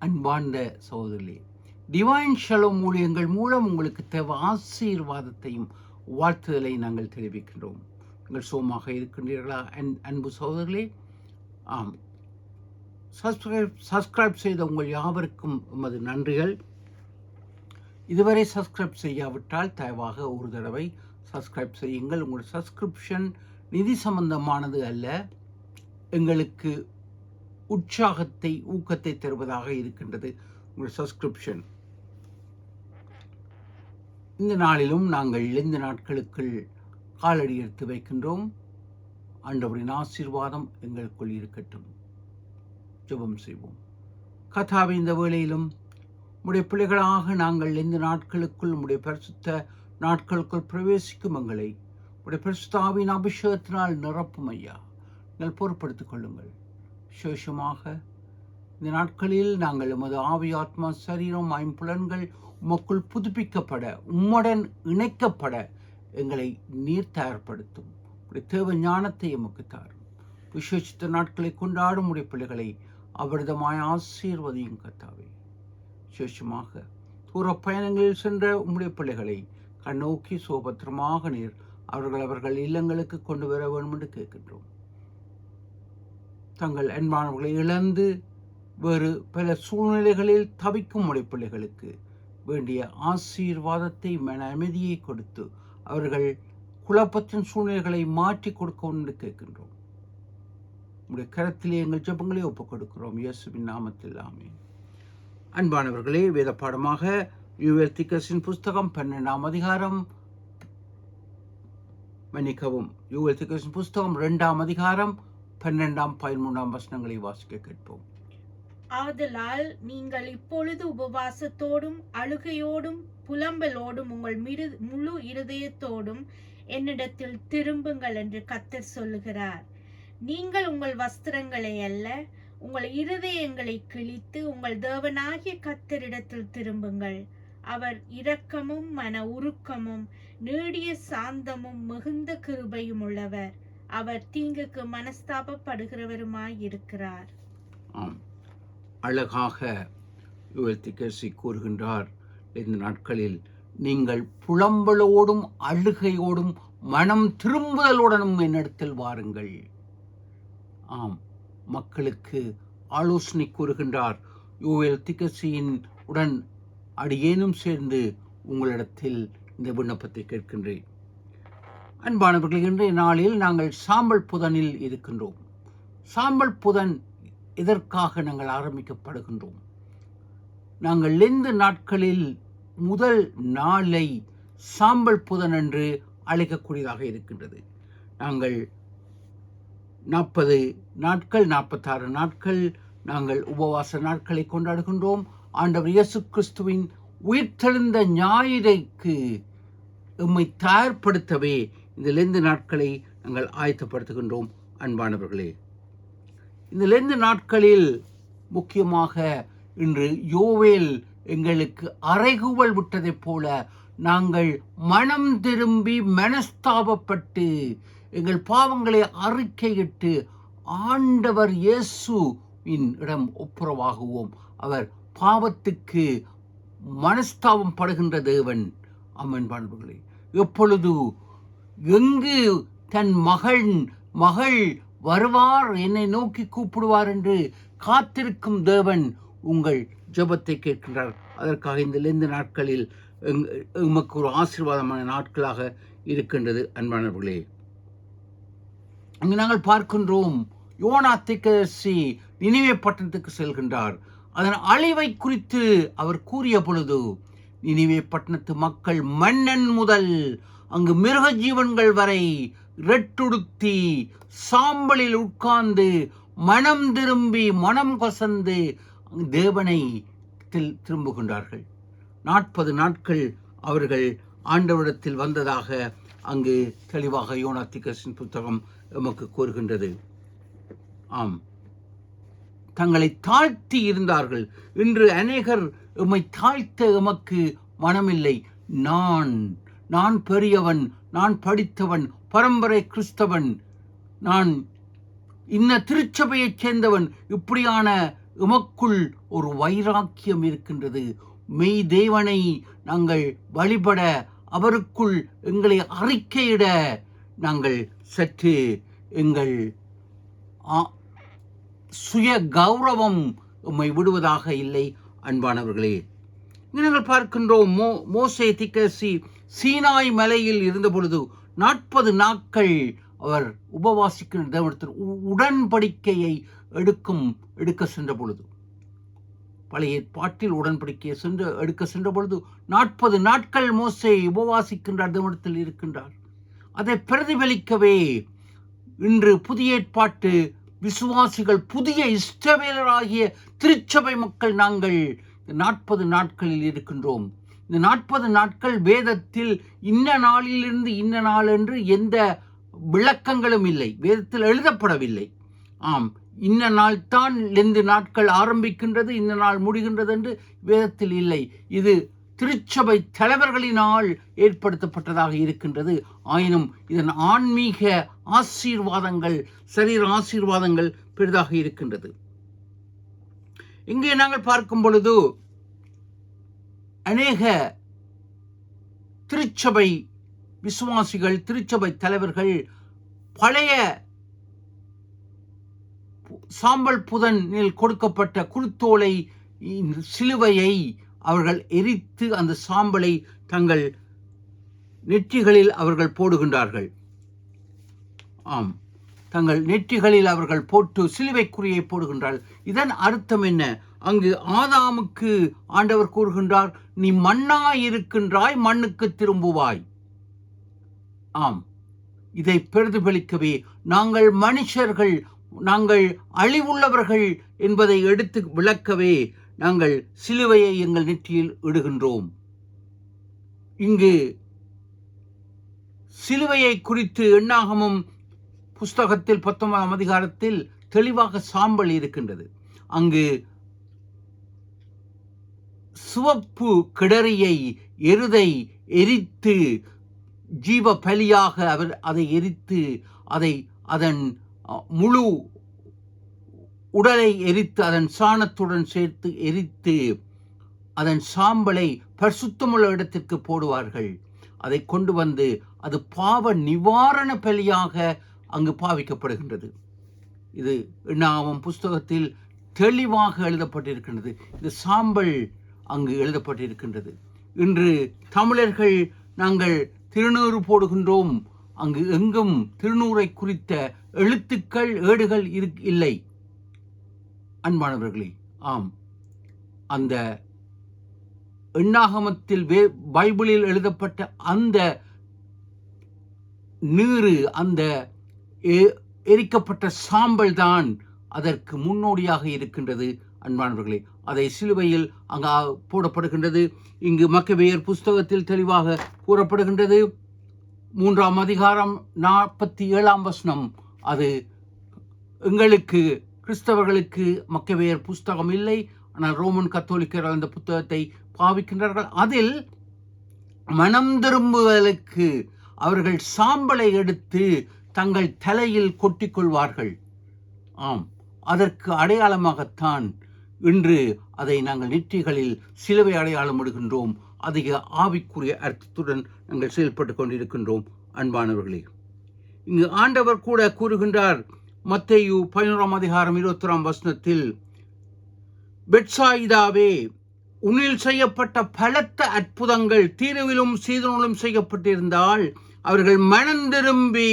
அன்பார்ந்த சகோதரர்களே, divine shalom ஊழியங்கள் மூலம் உங்களுக்கு தேவை ஆசீர்வாதத்தையும் வாழ்த்துதலை நாங்கள் தெரிவிக்கின்றோம். நீங்கள் சுகமாக இருக்கின்றீர்களா அன்பு சகோதரர்களே? ஆம், சப்ஸ்கிரைப் செய்த உங்கள் யாவருக்கும் எமது நன்றிகள். இதுவரை சப்ஸ்கிரைப் செய்யாவிட்டால் தயவாக ஒரு தடவை சப்ஸ்கிரைப் செய்யுங்கள். உங்கள் சப்ஸ்கிரிப்ஷன் நிதி சம்பந்தமானது அல்ல, எங்களுக்கு உற்சாகத்தை ஊக்கத்தை தருவதாக இருக்கின்றது உங்கள் சப்ஸ்கிரிப்ஷன். இந்த நாளிலும் நாங்கள் இந்த நாட்களுக்குள் காலடி எடுத்து வைக்கின்றோம். ஆண்டவரின் ஆசீர்வாதம் எங்களுக்குள் இருக்கட்டும். ஜெபம் செய்வோம். கர்த்தாவே, இந்த வேளையிலும் உம்முடைய பிள்ளைகளாக நாங்கள் இந்த நாட்களுக்குள் உம்முடைய பரிசுத்த நாட்களுக்குள் பிரவேசிக்கும் எங்களை உம்முடைய பரிசுத்தாவின் அபிஷேகத்தினால் நிரப்பும் ஐயா. நீங்கள் பொறுப்படுத்திக் கொள்ளுங்கள். விசேஷமாக இந்த நாட்களில் நாங்கள் எமது ஆவி, ஆத்மா, சரீரம், ஐம்புலன்கள் உமக்குள் புதுப்பிக்கப்பட, உம்முடன் இணைக்கப்பட எங்களை நீர் தயார்படுத்தும். உடைய தேவ ஞானத்தை எமக்கு தாரும். விசேஷித்த நாட்களை கொண்டாடும் உடைய பிள்ளைகளை அவிரதமாய் ஆசீர்வதியும் கர்த்தாவே. விசேஷமாக தூர பயணங்களில் சென்ற உம்முடைய பிள்ளைகளை கண்ணோக்கி சோபத்திரமாக நீர் அவர்கள் இல்லங்களுக்கு கொண்டு வர வேண்டும் என்று கேட்கின்றோம். தங்கள் அன்பானவர்களை இழந்து வேறு பல சூழ்நிலைகளில் தவிக்கும் உடைய பிள்ளைகளுக்கு வேண்டிய ஆசீர்வாதத்தை, மன அமைதியை கொடுத்து அவர்கள் குழப்பத்தின் சூழ்நிலைகளை மாற்றி கொடுக்க என்று கேட்கின்றோம். உடைய கரத்திலே எங்கள் ஜெபங்களை ஒப்புக் கொடுக்கிறோம். இயேசுவின் நாமத்தில் ஆமென். அன்பானவர்களே, வேத பாடமாக யூவேல் திக்கஸின் புஸ்தகம் 12ஆம் அதிகாரம், யூவேல் திக்கஸின் புஸ்தகம் 2ஆம் அதிகாரம் 12ஆம் 13ஆம் வசனங்களை வாசிக்க கேட்போம். ஆதலால் நீங்கள் இப்பொழுது உபவாசத்தோடும் அழுகையோடும் புலம்பலோடும் உங்கள் முழு இருதயத்தோடும் என்னிடத்தில் திரும்புங்கள் என்று கர்த்தர் சொல்லுகிறார். நீங்கள் உங்கள் வஸ்திரங்களை அல்ல, உங்கள் இருதயங்களை கிழித்து உங்கள் தேவனாகிய கர்த்தரிடத்தில் திரும்புங்கள். அவர் இரக்கமும் மன உருக்கமும் நீடிய சாந்தமும் மிகுந்த கிருபையும் உள்ளவர். அவர் தீங்குக்கு மனஸ்தாபப்படுகிறவருமாய் இருக்கிறார். அழகாக யூவேல் திக்கஸி கூறுகின்றார், இந்த நாட்களில் நீங்கள் புலம்பலோடும் அழுகையோடும் மனம் திரும்புதலுடனும் என்னிடத்தில் வாருங்கள். ஆம், மக்களுக்கு ஆலோசனை கூறுகின்றார். யூவேல் திக்கஸியின் உடன் அடியேனும் சேர்ந்து உங்களிடத்தில் இந்த விண்ணப்பத்தை கேட்கின்றேன். அன்பானவர்கள், இன்றைய நாளில் நாங்கள் சாம்பல் புதனில் இருக்கின்றோம். சாம்பல் புதன் இதற்காக நாங்கள் ஆரம்பிக்கப்படுகின்றோம். நாங்கள் இந்த நாட்களில் முதல் நாளை சாம்பல் புதன் என்று அழைக்கக்கூடியதாக இருக்கின்றது. நாங்கள் 40 நாட்கள் 46 நாட்கள் நாங்கள் உபவாச நாட்களை கொண்டாடுகின்றோம். ஆண்டவர் இயேசு கிறிஸ்துவின் உயிர்த்தெழுந்த ஞாயிறைக்கு எம்மை தயார்படுத்தவே இந்த லெந்து நாட்களை நாங்கள் ஆயத்தப்படுத்துகின்றோம். அன்பானவர்களே, இந்த லெந்து நாட்களில் முக்கியமாக இன்று யோவேல் எங்களுக்கு அறைகூவல் விட்டதைப் போல நாங்கள் மனம் திரும்பி மனஸ்தாபப்பட்டு எங்கள் பாவங்களை அறிக்கையிட்டு ஆண்டவர் இயேசுவின் இடம் ஒப்புரவாகுவோம். அவர் பாவத்துக்கு மனஸ்தாபம் படுகின்ற தேவன். அன்பர்களே, எப்பொழுது எங்கு தன் மகள் வருவார், என்னை நோக்கி கூப்பிடுவார் என்று காத்திருக்கும் தேவன் உங்கள் ஜெபத்தை கேட்கின்றார். அதற்காக இந்த நாட்களில் எமக்கு ஒரு ஆசீர்வாதமான நாட்களாக இருக்கின்றது. அன்பானவர்களே, அங்கு நாங்கள் பார்க்கின்றோம், யோனா தீர்க்கதரிசி நினிவே பட்டணத்துக்கு செல்கின்றார். அதன் அழிவை குறித்து அவர் கூறிய பொழுது, நினிவே பட்டணத்து மக்கள் மன்னன் முதல் அங்கு மிருக ஜீவன்கள் வரை ரெட்டுடுத்தி சாம்பலில் உட்கார்ந்து மனம் திரும்பி மனம் கசந்து தேவனை திரும்புகின்றார்கள். 40 நாட்கள் அவர்கள் ஆண்டவரிடத்தில் வந்ததாக அங்கு தெளிவாக யோனா தீர்க்கதரிசியின் புத்தகம் எமக்கு கூறுகின்றது. ஆம், தங்களை தாழ்த்தி இருந்தார்கள். இன்று அநேகர் எம்மை தாழ்த்த எமக்கு மனமில்லை. நான் பெரியவன், நான் படித்தவன், பரம்பரை கிறிஸ்தவன், நான் இன்ன திருச்சபையைச் சேர்ந்தவன், இப்படியான எமக்குள் ஒரு வைராக்கியம் இருக்கின்றது. மெய் தேவனை நாங்கள் வழிபட, அவருக்குள் எங்களை அறிக்கையிட நாங்கள் சற்று எங்கள் சுய கௌரவம் உம்மை விடுவதாக இல்லை. அன்பானவர்களே, நாங்கள் பார்க்கின்றோம், மோசே திக்கசி சீனாய் மலையில் இருந்த பொழுது 40 நாட்கள் அவர் உபவாசிக்கின்ற உடன்படிக்கையை எடுக்க சென்ற பொழுது, பழைய ஏற்பாட்டில் உடன்படிக்கையை எடுக்க சென்ற பொழுது 40 நாட்கள் மோசே உபவாசிக்கின்ற தேவனிடத்தில் இருக்கின்றார். அதை பிரதிபலிக்கவே இன்று புதிய ஏற்பாட்டு விசுவாசிகள், புதிய இஸ்ரவேலராகிய திருச்சபை மக்கள் நாங்கள் 40 நாட்களில் இருக்கின்றோம். இந்த 40 நாட்கள் வேதத்தில் இன்ன நாளிலிருந்து இன்ன நாள் என்று எந்த விளக்கங்களும் இல்லை, வேதத்தில் எழுதப்படவில்லை. ஆம், இன்ன நாள் தான் லெந்து நாட்கள் ஆரம்பிக்கின்றது, இன்ன நாள் முடிகின்றது என்று வேதத்தில் இல்லை. இது திருச்சபை தலைவர்களினால் ஏற்படுத்தப்பட்டதாக இருக்கின்றது. ஆயினும் இதன் ஆன்மீக ஆசீர்வாதங்கள், சரீர ஆசீர்வாதங்கள் பெரிதாக இருக்கின்றது. இங்கே நாங்கள் பார்க்கும் பொழுது அநேக திருச்சபை விசுவாசிகள், திருச்சபை தலைவர்கள் பழைய சாம்பல் புதனில் கொடுக்கப்பட்ட குருத்தோலை, சிலுவையை அவர்கள் எரித்து அந்த சாம்பலை தங்கள் நெற்றிகளில் அவர்கள் போடுகின்றார்கள். ஆம், தங்கள் நெற்றிகளில் அவர்கள் போட்டு சிலுவைக்குறியை போடுகின்றார்கள். இதன் அர்த்தம் என்ன? அங்கு ஆதாமுக்கு ஆண்டவர் கூறுகின்றார், நீ மண்ணாயிருக்கின்றாய், மண்ணுக்கு திரும்புவாய். ஆம், இதை பிரதிபலிக்கவே நாங்கள் மனுஷர்கள், நாங்கள் அழிவுள்ளவர்கள் என்பதை எடுத்து விளக்கவே நாங்கள் சிலுவையை எங்கள் நெற்றியில் இடுகின்றோம். இங்கு சிலுவையை குறித்து எண்ணாகமம் புஸ்தகத்தில் 19ஆம் அதிகாரத்தில் தெளிவாக சாம்பல் இருக்கின்றது. அங்கு சிவப்பு கிடரியை, எருதை எரித்து ஜீவ பலியாக அவர் அதை எரித்து, அதன் முழு உடலை எரித்து, அதன் சாணத்துடன் சேர்த்து எரித்து, அதன் சாம்பலை பரிசுத்தமுள்ள இடத்திற்கு போடுவார்கள். அதை கொண்டு வந்து அது பாவ நிவாரண பலியாக அங்கு பாவிக்கப்படுகின்றது. இது எண்ணாகமம் புஸ்தகத்தில் தெளிவாக எழுதப்பட்டிருக்கின்றது. இந்த சாம்பல் அங்கு எழுதப்பட்டிருக்கின்றது. இன்று தமிழர்கள் நாங்கள் திருநூறு போடுகின்றோம். அங்கு எங்கும் திருநூறை குறித்த எழுத்துக்கள், ஏடுகள் இல்லை. அன்பானவர்களே, ஆம், அந்த எண்ணாகமத்தில் பைபிளில் எழுதப்பட்ட அந்த நீரு, அந்த எரிக்கப்பட்ட சாம்பல் தான் அதற்கு முன்னோடியாக இருக்கின்றது. அன்பானவர்களே, அதை சிலுவையில் அங்கு போடப்படுகின்றது. இங்கு மக்கபேயர் புஸ்தகத்தில் தெளிவாக கூறப்படுகின்றது. 3ஆம் அதிகாரம் 47ஆம் வசனம். அது எங்களுக்கு கிறிஸ்தவர்களுக்கு மக்கபேயர் புஸ்தகம் இல்லை, ஆனால் ரோமன் கத்தோலிக்கர் அந்த புத்தகத்தை பாவிக்கின்றார்கள். அதில் மனம் திரும்புவதற்கு அவர்கள் சாம்பலை எடுத்து தங்கள் தலையில் கொட்டிக்கொள்வார்கள். ஆம், அதற்கு அடையாளமாகத்தான் இன்று அதை நாங்கள் நெற்றிகளில் சிலுவை அடையாளம் இடுகின்றோம். அதிக ஆவிக்குரிய அர்த்தத்துடன் நாங்கள் செயல்பட்டு கொண்டிருக்கின்றோம். அன்பானவர்களே, இங்கு ஆண்டவர் கூட கூறுகின்றார், மத்தேயு 11ஆம் அதிகாரம் 21ஆம் வசனத்தில், பெத்சாயிதாவே, உன்னில் செய்யப்பட்ட பலத்த அற்புதங்கள் தீருவிலும் சீதோனிலும் செய்யப்பட்டிருந்தால் அவர்கள் மனம் திரும்பி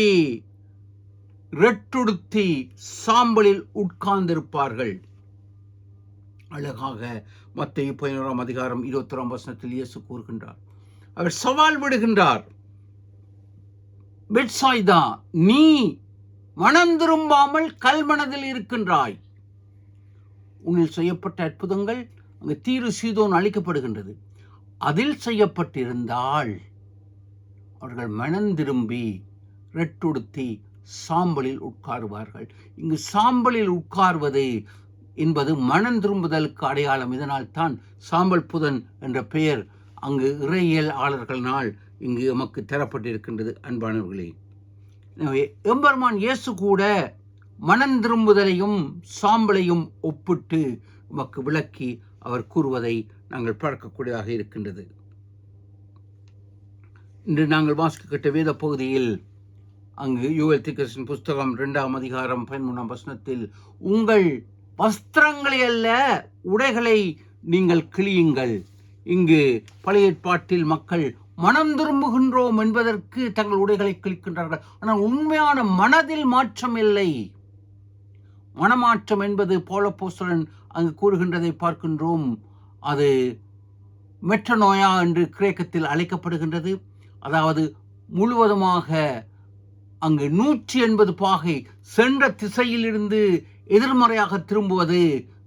ரெட்டுடுத்தி சாம்பலில் உட்கார்ந்திருப்பார்கள். அழகாக மத்தேயு 11ஆம் அதிகாரம் 21ஆம் வசனத்தில் இயேசு கூறுகின்றார். அவர் சவால் விடுகின்றார், பெத்சாயிதா, நீ மனம் திரும்பாமல் கல்மனதில் இருக்கின்றாய். உன்னில் செய்யப்பட்ட அற்புதங்கள் அங்கு தீரு சீதோன் அளிக்கப்படுகின்றது. அதில் செய்யப்பட்டிருந்தால் அவர்கள் மனம் திரும்பி ரெட்டுடுத்தி சாம்பலில் உட்காருவார்கள். இங்கு சாம்பலில் உட்கார்வது என்பது மனம் திரும்புதலுக்கு அடையாளம். இதனால் தான் சாம்பல் புதன் என்ற பெயர் அங்கு இறையியலாளர்களால் இங்கு எமக்கு தரப்பட்டிருக்கின்றது. அன்பானவர்களே, எனவே எம்பெருமான் இயேசு கூட மனம் திரும்புதலையும் சாம்பலையும் ஒப்பிட்டு உமக்கு விளக்கி அவர் கூறுவதை நாங்கள் பார்க்கக்கூடியதாக இருக்கின்றது. இன்று நாங்கள் வாசிக்க கேட்ட வேத பகுதியில் அங்கு யோவேல் தீர்க்கதரிசியின் புஸ்தகம் 2ஆம் அதிகாரம் 13ஆம் வசனத்தில், உங்கள் வஸ்திரங்களை அல்ல உடைகளை நீங்கள் கிழியுங்கள். இங்கு பழைய ஏற்பாட்டில் மக்கள் மனம் திரும்புகின்றோம் என்பதற்கு தங்கள் உடைகளை கிழிக்கின்றார்கள். ஆனால் உண்மையான மனதில் மாற்றம் இல்லை. மனமாற்றம் என்பது பவுல் அப்போஸ்தலன் அங்கு கூறுகின்றதை பார்க்கின்றோம். அது மெட்டனோயா என்று கிரேக்கத்தில் அழைக்கப்படுகின்றது. அதாவது முழுவதுமாக அங்கு 180 பாகை சென்ற திசையிலிருந்து எதிர்மறையாக திரும்புவது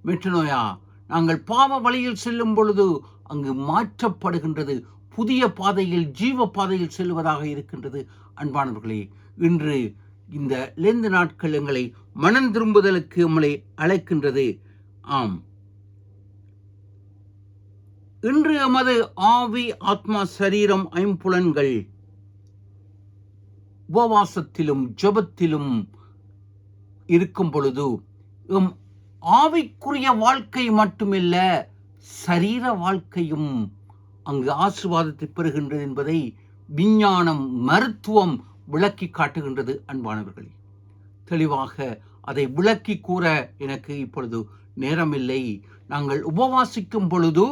மெட்டனோயா. நாங்கள் பாவ வழியில் செல்லும் பொழுது அங்கு மாற்றப்படுகின்றது, புதிய பாதையில் ஜீவ பாதையில் செல்வதாக இருக்கின்றது. அன்பானவர்களே, இன்று இந்த லெந்து நாட்கள் எங்களை மனம் திரும்புதலுக்கு நம்மளை அழைக்கின்றது. ஆம், இன்று எமது ஆவி, ஆத்மா, சரீரம், ஐம்புலன்கள் உபவாசத்திலும் ஜெபத்திலும் இருக்கும் பொழுது எம் ஆவிக்குரிய வாழ்க்கை மட்டுமில்ல, சரீர வாழ்க்கையும் அங்கு ஆசீர்வாதத்தை பெறுகின்றது என்பதை விஞ்ஞானம், மருத்துவம் விளக்கி காட்டுகின்றது. அன்பானவர்களே, தெளிவாக அதை விளக்கி கூற எனக்கு இப்பொழுது நேரமில்லை. நாங்கள் உபவாசிக்கும் பொழுது,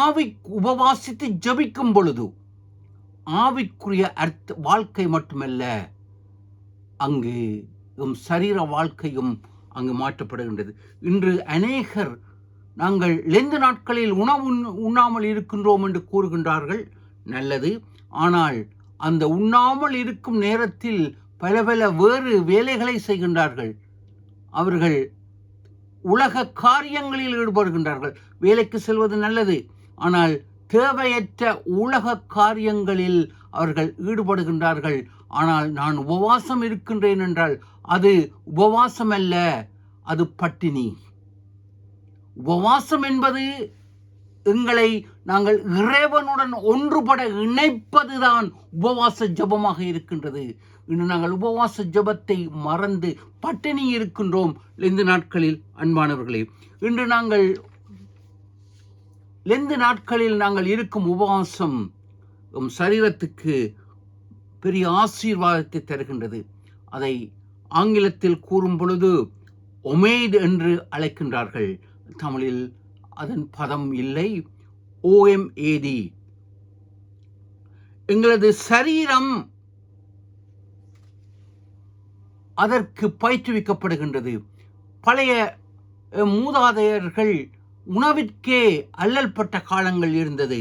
ஆவி உபவாசித்து ஜெபிக்கும் பொழுது ஆவிக்குரிய வாழ்க்கை மட்டுமல்ல, அங்கு சரீர வாழ்க்கையும் அங்கு மாற்றப்படுகின்றது. இன்று அநேகர் நாங்கள் லெந்து நாட்களில் உணவு உண்ணாமல் இருக்கின்றோம் என்று கூறுகின்றார்கள். நல்லது. ஆனால் அந்த உண்ணாமல் இருக்கும் நேரத்தில் பல பல வேறு வேலைகளை செய்கின்றார்கள். அவர்கள் உலக காரியங்களில் ஈடுபடுகின்றார்கள். வேலைக்கு செல்வது நல்லது, ஆனால் தேவையற்ற உலக காரியங்களில் அவர்கள் ஈடுபடுகின்றார்கள். ஆனால் நான் உபவாசம் இருக்கின்றேன் என்றால் அது உபவாசம் அல்ல, அது பட்டினி. உபவாசம் என்பது எங்களை நாங்கள் இறைவனுடன் ஒன்றுபட இணைப்பதுதான் உபவாச ஜெபமாக இருக்கின்றது. இன்று நாங்கள் உபவாச ஜெபத்தை மறந்து பட்டினி இருக்கின்றோம் லெந்து நாட்களில். அன்பானவர்களே, இன்று நாங்கள் லெந்து நாட்களில் நாங்கள் இருக்கும் உபவாசம் சரீரத்துக்கு பெரிய ஆசீர்வாதத்தை தருகின்றது. அதை ஆங்கிலத்தில் கூறும் பொழுது ஒமேட் என்று அழைக்கின்றார்கள். தமிழில் அதன் பதம் இல்லை, OMAD. எங்களது சரீரம் அதற்கு பயிற்றுவிக்கப்படுகின்றது. பழைய மூதாதையர்கள் உணவிற்கே அல்லல் பட்ட காலங்கள் இருந்தது.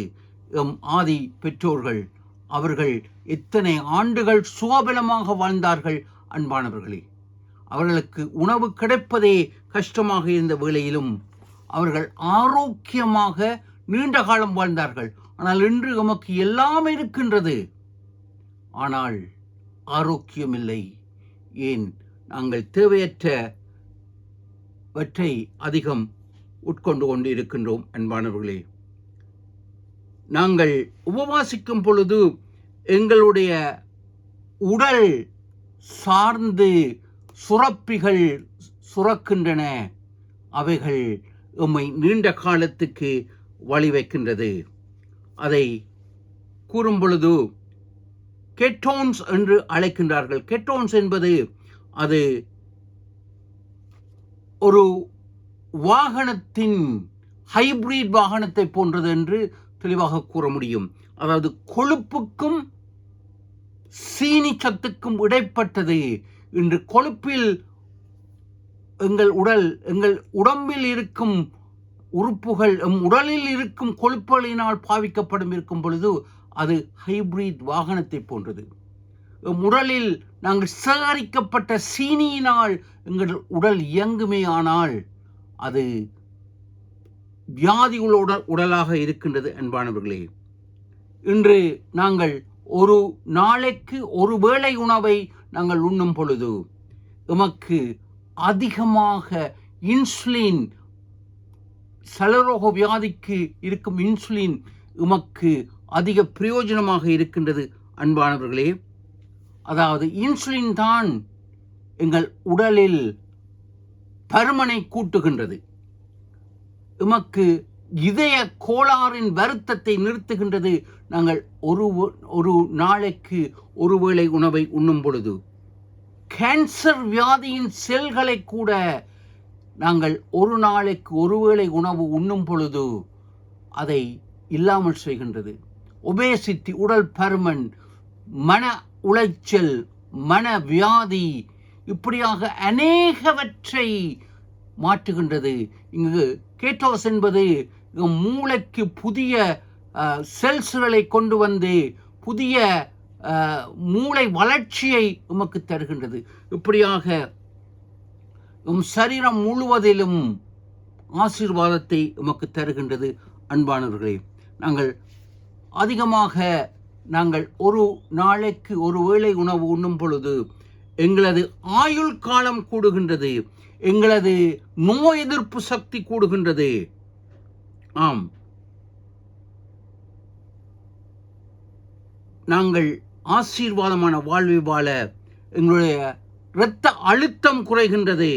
ஆதி பெற்றோர்கள் அவர்கள் எத்தனை ஆண்டுகள் சுகபலமாக வாழ்ந்தார்கள். அன்பானவர்களே, அவர்களுக்கு உணவு கிடைப்பதே கஷ்டமாக இருந்த வேளையிலும் அவர்கள் ஆரோக்கியமாக நீண்ட காலம் வாழ்ந்தார்கள். ஆனால் இன்று நமக்கு எல்லாம் இருக்கின்றது, ஆனால் ஆரோக்கியம் இல்லை. ஏன்? நாங்கள் தேவையற்றவற்றை அதிகம் உட்கொண்டு கொண்டு இருக்கின்றோம். அன்பானவர்களே, நாங்கள் உபவாசிக்கும் பொழுது எங்களுடைய உடல் சார்ந்து சுரப்பிகள் சுரக்கின்றன. அவைகள் எம்மை நீண்ட காலத்துக்கு வழிவைக்கின்றது. அதை கூறும் பொழுது கெட்டோன்ஸ் என்று அழைக்கின்றார்கள். கெட்டோன்ஸ் என்பது அது ஒரு வாகனத்தின் ஹைபிரிட் வாகனத்தை போன்றது என்று தெளிவாக கூற முடியும். அதாவது கொழுப்புக்கும் சீனி சத்துக்கும் இடைப்பட்டது. இன்று கொழுப்பில் எங்கள் உடம்பில் இருக்கும் உறுப்புகள் உடலில் இருக்கும் கொழுப்புகளினால் பாவிக்கப்படும் இருக்கும் பொழுது அது ஹைபிரிட் வாகனத்தை போன்றது. உடலில் நாங்கள் சேகரிக்கப்பட்ட சீனியினால் எங்கள் உடல் இயங்குமே, ஆனால் அது வியாதிகளோட உடலாக இருக்கின்றது. அன்பானவர்களே, இன்று நாங்கள் ஒரு நாளைக்கு ஒரு வேளை உணவை நாங்கள் உண்ணும் பொழுது எமக்கு அதிகமாக இன்சுலின், சலரோக வியாதிக்கு இருக்கும் இன்சுலின் எமக்கு அதிக பிரயோஜனமாக இருக்கின்றது. அன்பானவர்களே, அதாவது இன்சுலின் தான் எங்கள் உடலில் பருமனை கூட்டுகின்றது. எமக்கு இதய கோளாறின் வருத்தத்தை நிறுத்துகின்றது. நாங்கள் ஒரு நாளைக்கு ஒருவேளை உணவை உண்ணும் பொழுது கேன்சர் வியாதியின் செல்களை கூட நாங்கள் ஒரு நாளைக்கு ஒருவேளை உணவு உண்ணும் பொழுது அதை இல்லாமல் செய்கின்றது. ஒபேசிட்டி, உடல் பருமன், மன உளைச்சல், மன வியாதி, இப்படியாக அநேகவற்றை மாற்றுகின்றது. இங்கு கேட்டோஸ் என்பது மூளைக்கு புதிய செல்ஸ்களை கொண்டு வந்து புதிய மூளை வளர்ச்சியை உமக்கு தருகின்றது. இப்படியாக சரீரம் முழுவதிலும் ஆசீர்வாதத்தை உமக்கு தருகின்றது. அன்பானவர்களே, நாங்கள் ஒரு நாளைக்கு ஒரு வேளை உணவு உண்ணும் பொழுது எங்களது ஆயுள் காலம் கூடுகின்றது, எங்களது நோய் எதிர்ப்பு சக்தி கூடுகின்றது. ஆம், நாங்கள் ஆசீர்வாதமான வாழ்வை வாழ எங்களுடைய இரத்த அழுத்தம் குறைகின்றது.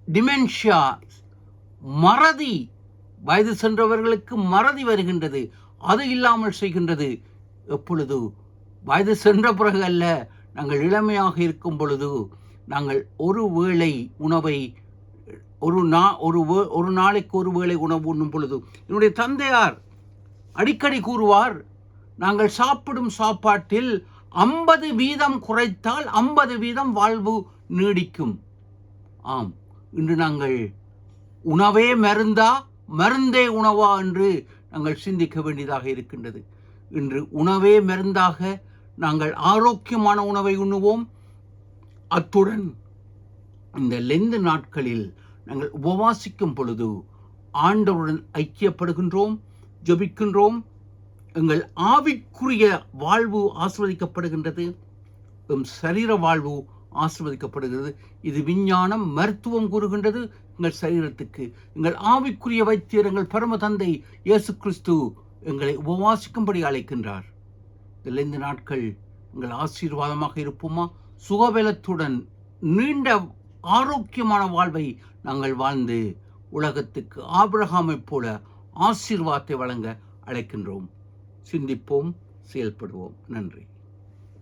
டிமென்ஷியா, மறதி, வயது சென்றவர்களுக்கு மறதி வருகின்றது, அது இல்லாமல் செய்கின்றது. எப்பொழுது வயது சென்ற பிறகு அல்ல, நாங்கள் இளமையாக இருக்கும் பொழுது நாங்கள் ஒரு வேளை உணவை ஒரு நாளைக்கு ஒரு வேளை உணவு உண்ணும் பொழுது என்னுடைய தந்தையார் அடிக்கடி கூறுவார், நாங்கள் சாப்பிடும் சாப்பாட்டில் 50% குறைத்தால் 50% வாழ்வு நீடிக்கும். ஆம், இன்று நாங்கள் உணவே மருந்தா, மருந்தே உணவா என்று நாங்கள் சிந்திக்க வேண்டியதாக இருக்கின்றது. இன்று உணவே மருந்தாக நாங்கள் ஆரோக்கியமான உணவை உண்ணுவோம். அத்துடன் இந்த லெந்து நாட்களில் நாங்கள் உபவாசிக்கும் பொழுது ஆண்டவருடன் ஐக்கியப்படுகின்றோம், ஜெபிக்கின்றோம். எங்கள் ஆவிக்குரிய வாழ்வு ஆசீர்வதிக்கப்படுகின்றது, எம் சரீர வாழ்வு ஆசீர்வதிக்கப்படுகிறது. இது விஞ்ஞானம், மருத்துவம் கூறுகின்றது. எங்கள் சரீரத்துக்கு எங்கள் ஆவிக்குரிய வைத்தியர் எங்கள் பரம தந்தை இயேசு கிறிஸ்து எங்களை உபவாசிக்கும்படி அழைக்கின்றார். இதில் இந்த நாட்கள் எங்கள் ஆசீர்வாதமாக இருப்போமா? சுகபலத்துடன் நீண்ட ஆரோக்கியமான வாழ்வை நாங்கள் வாழ்ந்து உலகத்துக்கு ஆபிரகாமைப் போல ஆசீர்வாதத்தை வழங்க அழைக்கின்றோம். சிந்திப்போம், செயல்படுவோம். நன்றி.